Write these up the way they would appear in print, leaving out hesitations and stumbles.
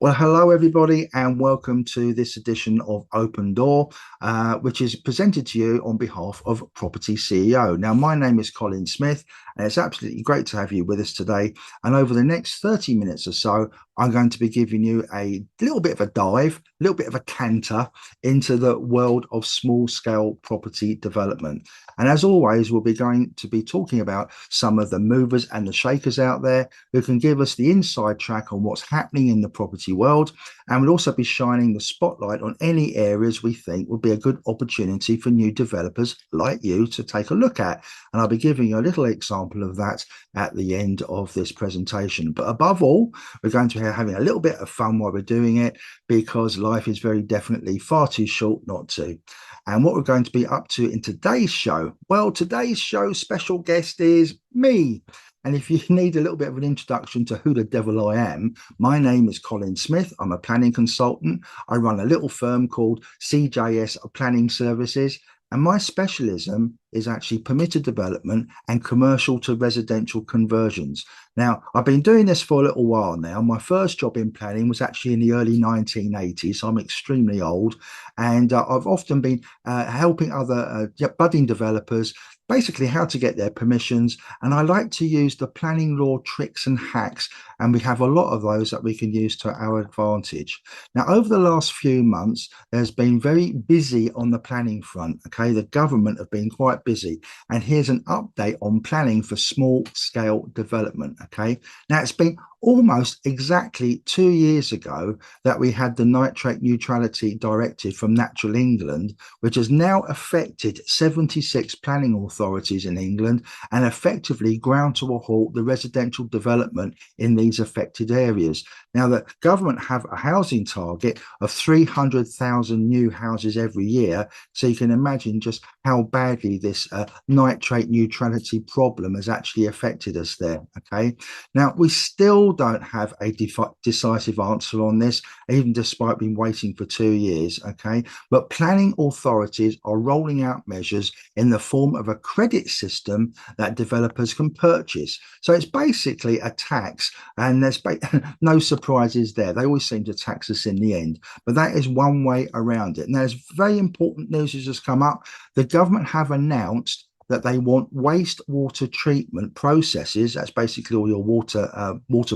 Well, hello everybody, and welcome to this edition of Open Door, which is presented to you on behalf of Property CEO. Now, my name is Colin Smith, and it's absolutely great to have you with us today. And over the next 30 minutes or so, I'm going to be giving you a little bit of a dive, a little bit of a canter into the world of small-scale property development. And as always, we'll be going to be talking about some of the movers and the shakers out there who can give us the inside track on what's happening in the property world, and we'll also be shining the spotlight on any areas we think would be a good opportunity for new developers like you to take a look at. And I'll be giving you a little example of that at the end of this presentation. But above all, we're going to be having a little bit of fun while we're doing it, because life is very definitely far too short not to. And what we're going to be up to in today's show, well, today's show special guest is me. And if you need a little bit of an introduction to who the devil I am, my name is Colin Smith. I'm a planning consultant. I run a little firm called CJS Planning Services. And my specialism is actually permitted development and commercial to residential conversions. Now, I've been doing this for a little while now. My first job in planning was actually in the early 1980s. So I'm extremely old. And I've often been helping other budding developers basically how to get their permissions. And I like to use the planning law tricks and hacks, and we have a lot of those that we can use to our advantage. Now, over the last few months, there's been very busy on the planning front. Okay, the government have been quite busy, and here's an update on planning for small scale development. Okay, now it's been almost exactly 2 years ago that we had the nitrate neutrality directive from Natural England, which has now affected 76 planning authorities in England and effectively ground to a halt the residential development in these affected areas. Now, the government have a housing target of 300,000 new houses every year, so you can imagine just how badly this nitrate neutrality problem has actually affected us there. Okay, now we still don't have a decisive answer on this, even despite being waiting for 2 years. Okay, but planning authorities are rolling out measures in the form of a credit system that developers can purchase. So it's basically a tax, and there's no surprises there. They always seem to tax us in the end, but that is one way around it. Now, there's very important news has just come up. The government have announced that they want wastewater treatment processes, that's basically all your water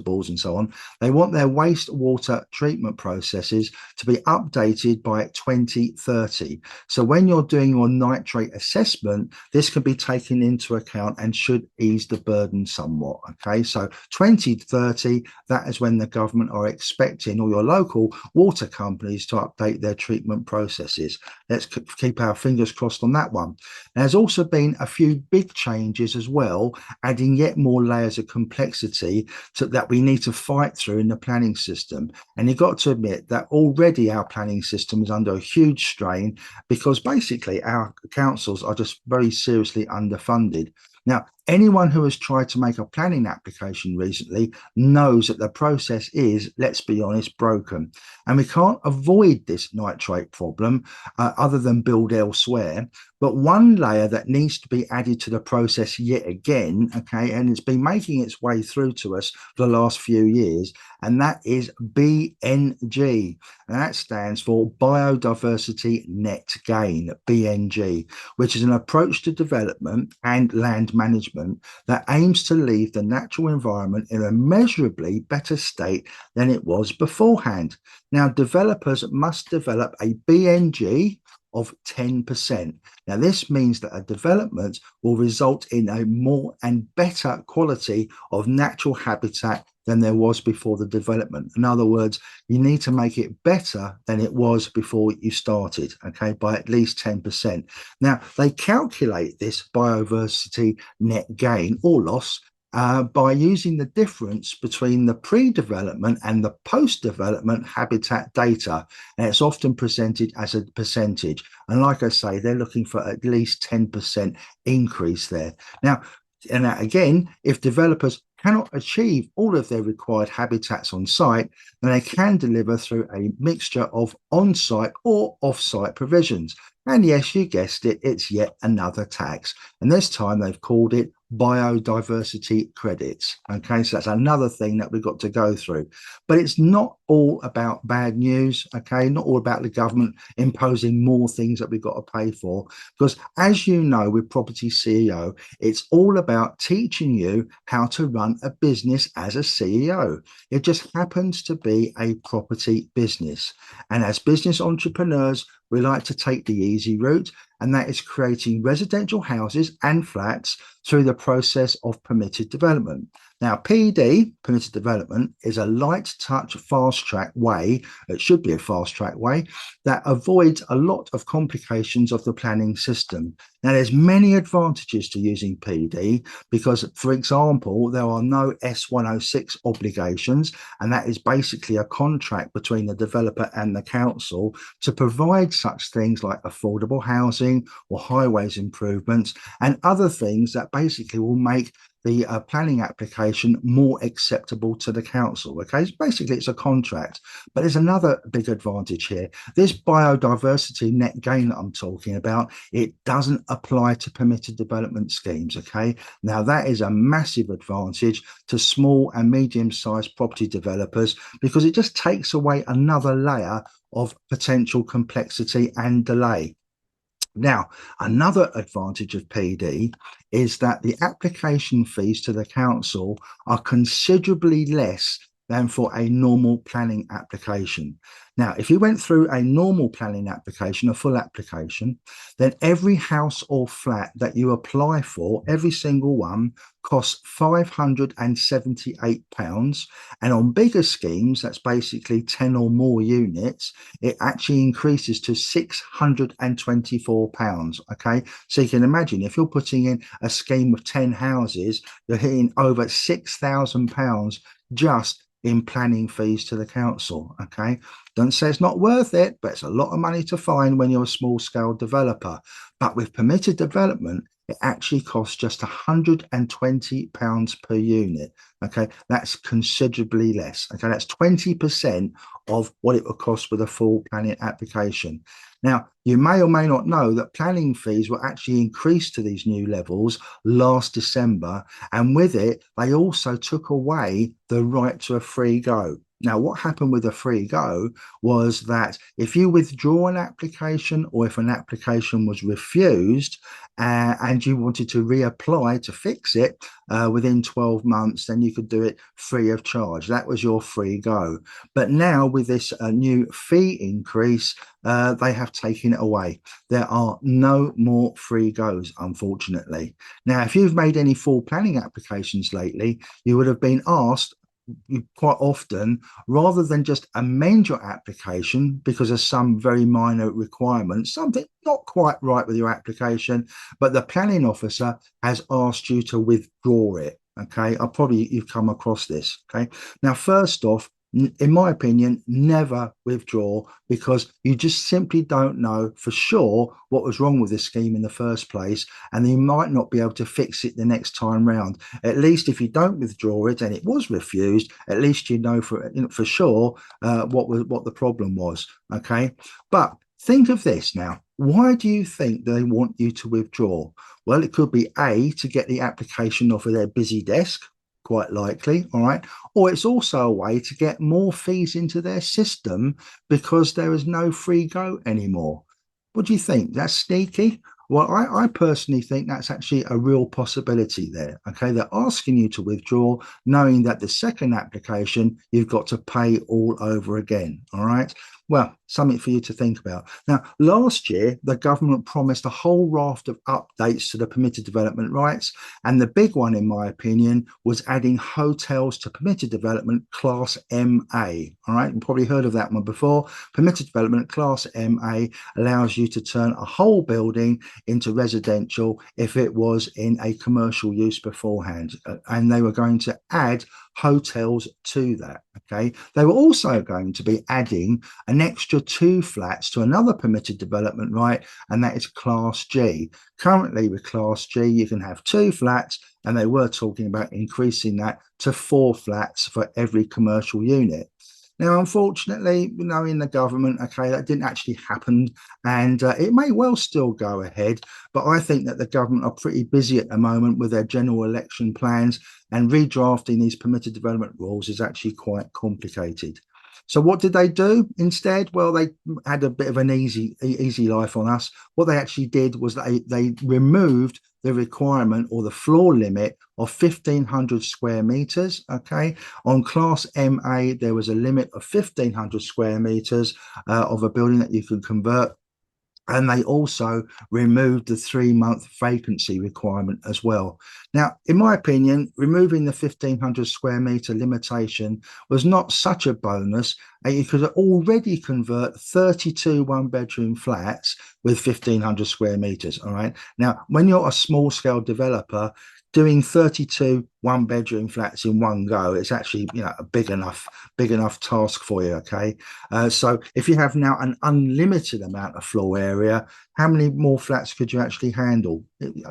balls and so on. They want their wastewater treatment processes to be updated by 2030. So when you're doing your nitrate assessment, this can be taken into account and should ease the burden somewhat. Okay, so 2030, that is when the government are expecting all your local water companies to update their treatment processes. Let's keep our fingers crossed on that one. There's also been a few big changes as well, adding yet more layers of complexity that we need to fight through in the planning system. And you've got to admit that already our planning system is under a huge strain, because basically our councils are just very seriously underfunded. Now, anyone who has tried to make a planning application recently knows that the process is, let's be honest, broken. And we can't avoid this nitrate problem other than build elsewhere. But one layer that needs to be added to the process yet again, okay, and it's been making its way through to us for the last few years, and that is BNG. And that stands for Biodiversity Net Gain, BNG, which is an approach to development and land management that aims to leave the natural environment in a measurably better state than it was beforehand. Now, developers must develop a BNG of 10%. Now, this means that a development will result in a more and better quality of natural habitat than there was before the development. In other words, you need to make it better than it was before you started, okay, by at least 10%. Now, they calculate this biodiversity net gain or loss by using the difference between the pre-development and the post-development habitat data. And it's often presented as a percentage. And like I say, they're looking for at least 10% increase there. Now, and again, if developers cannot achieve all of their required habitats on site, then they can deliver through a mixture of on-site or off-site provisions. And yes, you guessed it, it's yet another tax. And this time they've called it biodiversity credits. Okay, so that's another thing that we've got to go through. But it's not all about bad news. Okay, not all about the government imposing more things that we've got to pay for. Because as you know, with Property CEO, it's all about teaching you how to run a business as a CEO. It just happens to be a property business. And as business entrepreneurs, we like to take the easy route, and that is creating residential houses and flats through the process of permitted development. Now, PD, permitted development, is a light touch, fast track way, it should be a fast track way, that avoids a lot of complications of the planning system. Now, there's many advantages to using PD because, for example, there are no S106 obligations, and that is basically a contract between the developer and the council to provide such things like affordable housing or highways improvements and other things that basically will make the planning application more acceptable to the council. Okay, basically it's a contract. But there's another big advantage here. This biodiversity net gain that I'm talking about, it doesn't apply to permitted development schemes. Okay, now that is a massive advantage to small and medium-sized property developers because it just takes away another layer of potential complexity and delay. Now, another advantage of PD is that the application fees to the council are considerably less than for a normal planning application. Now, if you went through a normal planning application, a full application, then every house or flat that you apply for, every single one, costs £578. And on bigger schemes, that's basically 10 or more units, it actually increases to £624. Okay, so you can imagine if you're putting in a scheme of 10 houses, you're hitting over £6,000 just in planning fees to the council. Okay, don't say it's not worth it, but it's a lot of money to find when you're a small scale developer. But with permitted development, it actually costs just £120 per unit. Okay, that's considerably less. Okay, that's 20% of what it would cost with a full planning application. Now, you may or may not know that planning fees were actually increased to these new levels last December, and with it, they also took away the right to a free go. Now, what happened with a free go was that if you withdraw an application or if an application was refused and you wanted to reapply to fix it within 12 months, then you could do it free of charge. That was your free go. But now with this new fee increase, they have taken it away. There are no more free goes, unfortunately. Now, if you've made any full planning applications lately, you would have been asked quite often, rather than just amend your application because of some very minor requirements, something not quite right with your application, but the planning officer has asked you to withdraw it. Okay, you've come across this. Okay, now first off, in my opinion, never withdraw because you just simply don't know for sure what was wrong with this scheme in the first place, and you might not be able to fix it the next time round. At least if you don't withdraw it and it was refused, at least you know for sure what the problem was. Okay, but think of this now. Why do you think they want you to withdraw? Well, it could be A, to get the application off of their busy desk, quite likely, all right? Or it's also a way to get more fees into their system because there is no free go anymore. What do you think? That's sneaky? Well, I personally think that's actually a real possibility there. Okay, they're asking you to withdraw, knowing that the second application you've got to pay all over again. All right. Well, something for you to think about. Now, last year, the government promised a whole raft of updates to the permitted development rights. And the big one, in my opinion, was adding hotels to permitted development class MA. All right. You've probably heard of that one before. Permitted development class MA allows you to turn a whole building into residential if it was in a commercial use beforehand. And they were going to add hotels to that. Okay, they were also going to be adding an extra 2 flats to another permitted development right, and that is class G. Currently with class G you can have 2 flats, and they were talking about increasing that to 4 flats for every commercial unit. Now, unfortunately, in the government, okay, that didn't actually happen, and it may well still go ahead. But I think that the government are pretty busy at the moment with their general election plans, and redrafting these permitted development rules is actually quite complicated. So what did they do instead? Well, they had a bit of an easy life on us. What they actually did was they removed the requirement or the floor limit of 1,500 square meters. Okay, on Class MA, there was a limit of 1,500 square meters of a building that you could convert. And they also removed the 3-month vacancy requirement as well. Now, in my opinion, removing the 1,500 square meter limitation was not such a bonus. And you could already convert 32 one-bedroom flats with 1,500 square meters. All right. Now, when you're a small scale developer, doing 32 one-bedroom flats in one go, it's actually a big enough task for you. Okay, so if you have now an unlimited amount of floor area, how many more flats could you actually handle?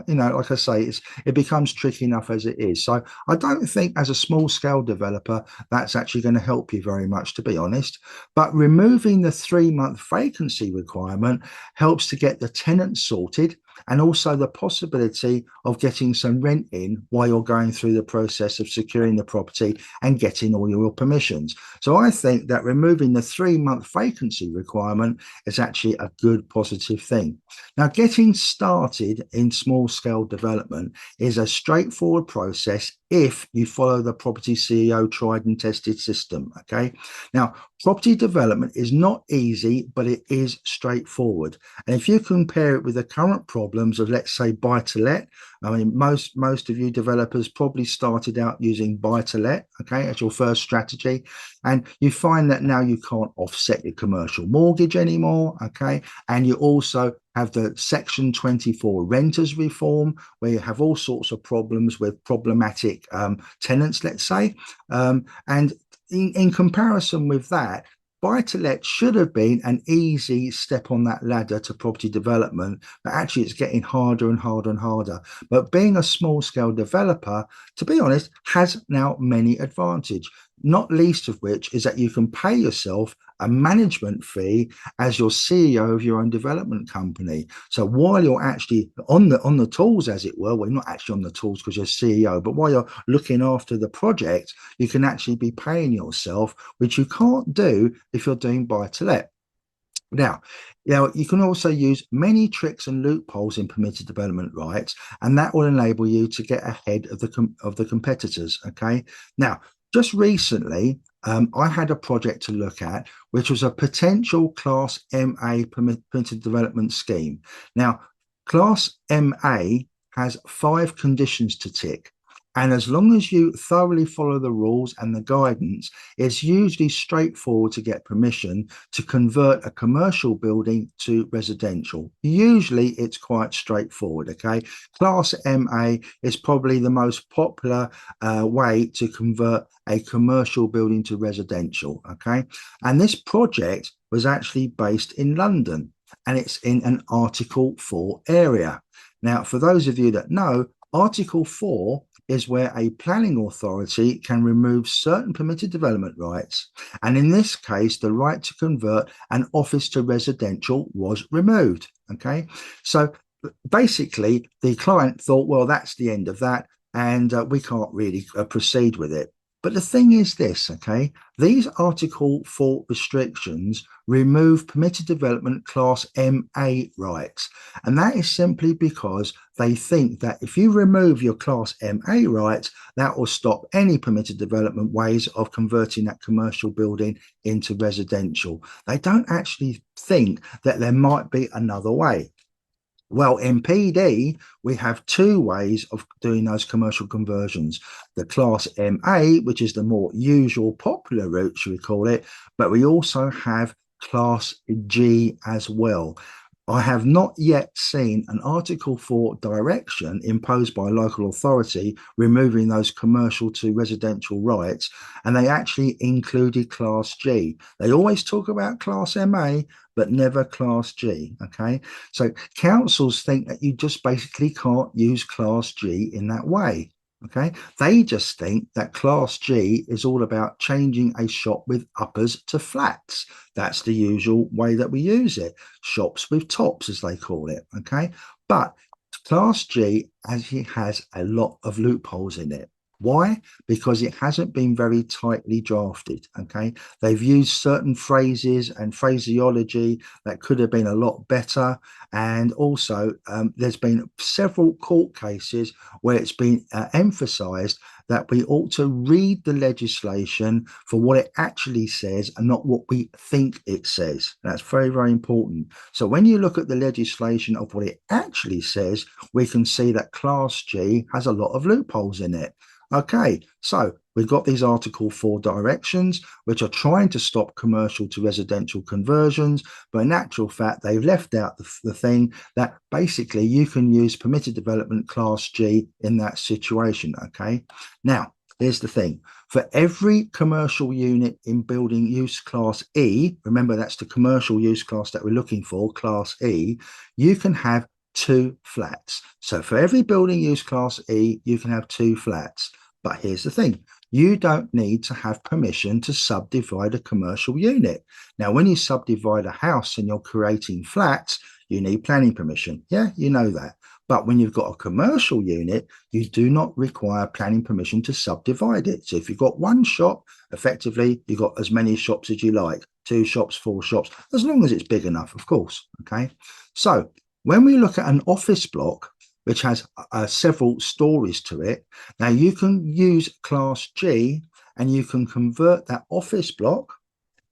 Like I say, it becomes tricky enough as it is. So I don't think as a small scale developer that's actually going to help you very much, to be honest. But removing the 3-month vacancy requirement helps to get the tenant sorted, and also the possibility of getting some rent in while you're going through the process of securing the property and getting all your permissions. So I think that removing the 3-month vacancy requirement is actually a good positive thing. Now, getting started in small scale development is a straightforward process if you follow the propertyCEO tried and tested system. Okay. Now, property development is not easy, but it is straightforward. And if you compare it with the current problems of, let's say, buy to let, I mean, most of you developers probably started out using buy to let, okay, as your first strategy. And you find that now you can't offset your commercial mortgage anymore, okay. And you also have the Section 24 renters reform, where you have all sorts of problems with problematic tenants, let's say. And in comparison with that, buy to let should have been an easy step on that ladder to property development, but actually it's getting harder and harder and harder. But being a small scale developer, to be honest, has now many advantages, not least of which is that you can pay yourself a management fee as your CEO of your own development company. So while you're actually on the tools, as it were, well, you're not actually on the tools because you're CEO, but while you're looking after the project, you can actually be paying yourself, which you can't do if you're doing buy to let. Now, you can also use many tricks and loopholes in permitted development rights, and that will enable you to get ahead of the competitors. Okay. Now, just recently, I had a project to look at, which was a potential Class MA permitted development scheme. Now, Class MA has 5 conditions to tick. And as long as you thoroughly follow the rules and the guidance, it's usually straightforward to get permission to convert a commercial building to residential. Usually it's quite straightforward, okay? Class MA is probably the most popular way to convert a commercial building to residential, okay? And this project was actually based in London, and it's in an Article 4 area. Now, for those of you that know, Article 4 is where a planning authority can remove certain permitted development rights. And in this case, the right to convert an office to residential was removed. Okay. So basically, the client thought, well, that's the end of that, and we can't really proceed with it. But the thing is this, okay, these Article 4 restrictions remove permitted development Class MA rights. And that is simply because they think that if you remove your Class MA rights, that will stop any permitted development ways of converting that commercial building into residential. They don't actually think that there might be another way. Well, in PD, we have 2 ways of doing those commercial conversions. The Class MA, which is the more usual popular route, should we call it, but we also have Class G as well. I have not yet seen an Article 4 direction imposed by a local authority removing those commercial to residential rights, and they actually included Class G. They always talk about Class MA, but never Class G, okay? So councils think that you just basically can't use Class G in that way. Okay, they just think that Class G is all about changing a shop with uppers to flats. That's the usual way that we use it. Shops with tops, as they call it. Okay, but Class G actually has a lot of loopholes in it. Why? Because it hasn't been very tightly drafted. Okay, they've used certain phrases and phraseology that could have been a lot better. And also, there's been several court cases where it's been emphasized that we ought to read the legislation for what it actually says and not what we think it says. That's very, very important. So when you look at the legislation of what it actually says, we can see that Class G has a lot of loopholes in it. Okay, so we've got these Article 4 directions, which are trying to stop commercial to residential conversions, but in actual fact, they've left out the thing that basically you can use permitted development Class G in that situation. Okay, now here's the thing. For every commercial unit in building use Class E, remember that's the commercial use class that we're looking for, Class E, you can have 2 flats. So for every building use Class E, you can have 2 flats. But here's the thing. You don't need to have permission to subdivide a commercial unit. Now, when you subdivide a house and you're creating flats, you need planning permission. Yeah, you know that. But when you've got a commercial unit, you do not require planning permission to subdivide it. So if you've got one shop, effectively, you've got as many shops as you like, 2 shops, 4 shops, as long as it's big enough, of course. Okay. So when we look at an office block, which has several stories to it, now you can use Class G and you can convert that office block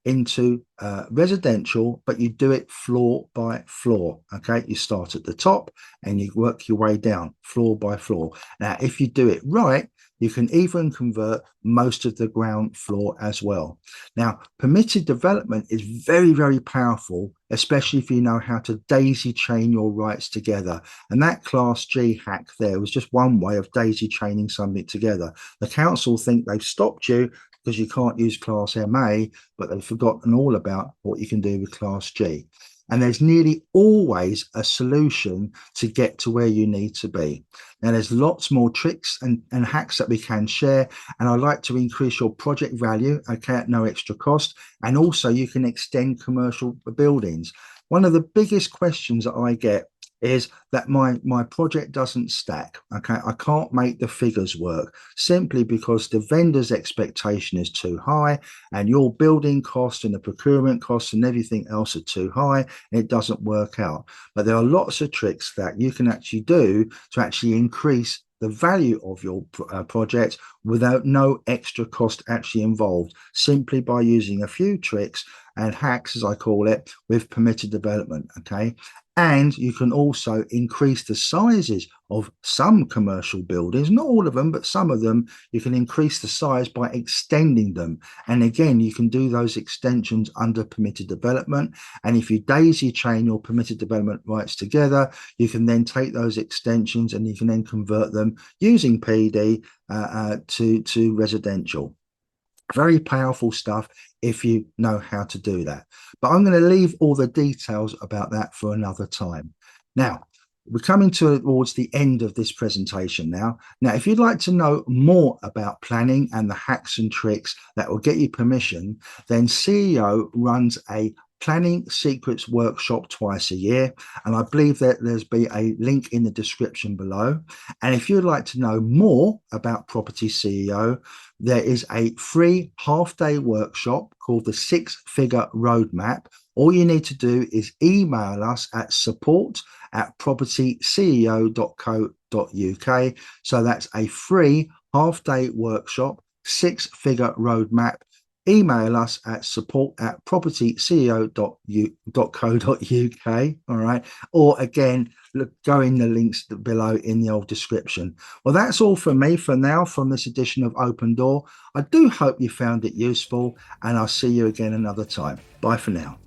into residential, but you do it floor by floor. Okay, you start at the top and you work your way down floor by floor. Now, if you do it right, you can even convert most of the ground floor as well. Now, permitted development is very, very powerful, especially if you know how to daisy chain your rights together. And that Class G hack there was just one way of daisy chaining something together. The council think they've stopped you because you can't use Class MA, but they've forgotten all about what you can do with Class G. And there's nearly always a solution to get to where you need to be. Now, there's lots more tricks and hacks that we can share. And I'd like to increase your project value, okay, at no extra cost. And also you can extend commercial buildings. One of the biggest questions that I get is that my project doesn't stack. Okay, I can't make the figures work simply because the vendor's expectation is too high and your building costs and the procurement costs and everything else are too high and it doesn't work out. But there are lots of tricks that you can actually do to actually increase the value of your project without no extra cost actually involved, simply by using a few tricks and hacks, as I call it, with permitted development. Okay, and you can also increase the sizes of some commercial buildings, not all of them, but some of them. You can increase the size by extending them. And again, you can do those extensions under permitted development. And if you daisy chain your permitted development rights together, you can then take those extensions and you can then convert them using PD to residential. Very powerful stuff if you know how to do that. But I'm going to leave all the details about that for another time. Now, we're coming towards the end of this presentation now. Now, if you'd like to know more about planning and the hacks and tricks that will get you permission, then CEO runs a planning secrets workshop twice a year, and I believe that there's be a link in the description below. And if you'd like to know more about Property CEO, there is a free half-day workshop called the 6-Figure Roadmap. All you need to do is email us at support@propertyceo.co.uk. So that's a free half-day workshop, 6-Figure Roadmap. Email us at support@propertyceo.co.uk. All right. Or again, look, go in the links below in the old description. Well, that's all from me for now from this edition of Open Door. I do hope you found it useful, and I'll see you again another time. Bye for now.